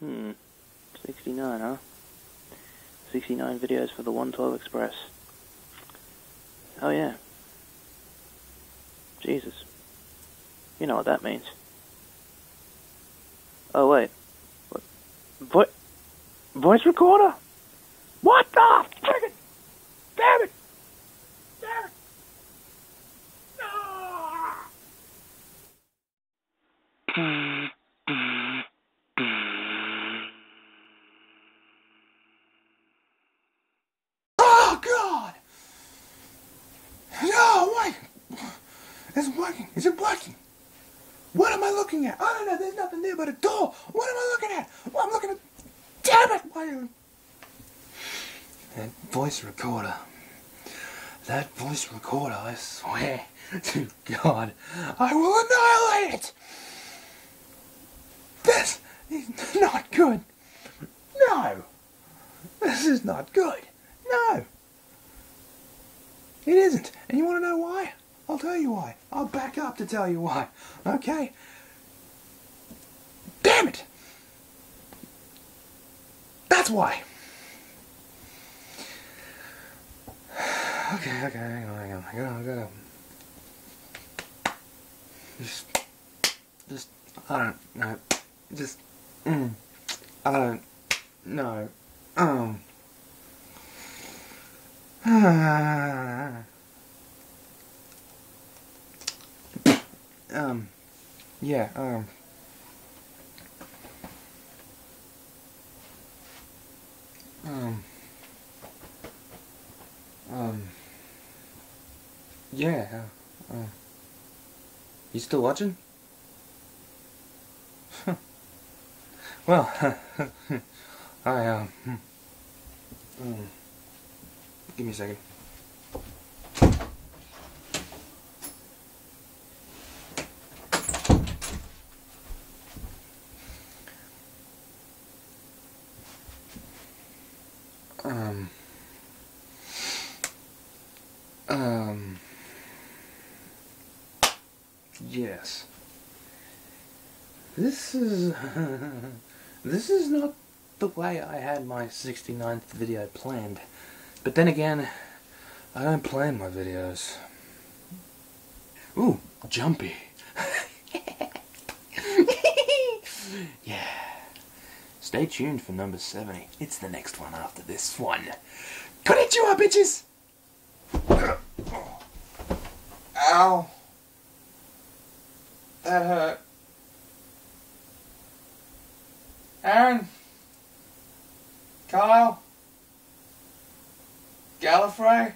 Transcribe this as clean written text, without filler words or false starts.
Hmm. 69, huh? 69 videos for the 112 Express. Oh yeah. Jesus. You know what that means. Oh wait. What? Voice recorder? What the friggin'? Damn it! Damn it! Ah! Oh God! No, wait! It's working. Is it working? What am I looking at? I don't know. There's nothing there but a door. What am I looking at? Well, I'm looking at. Damn it! Why? That voice recorder. That voice recorder. I swear to God, I will annihilate it. This is not good. No. This is not good. No. It isn't. And you want to know why? I'll tell you why. I'll back up to tell you why. Okay? Damn it! That's why. Okay, hang on. I gotta. Just, I don't know. Just, I don't know. Yeah, yeah, you still watching? Well, I, give me a second. Yes. This is this is not the way I had my 69th video planned. But then again, I don't plan my videos. Ooh, jumpy. Yeah. Stay tuned for number 70. It's the next one after this one. Konnichiwa, bitches! Ow. That hurt. Aaron? Kyle? Gallifrey?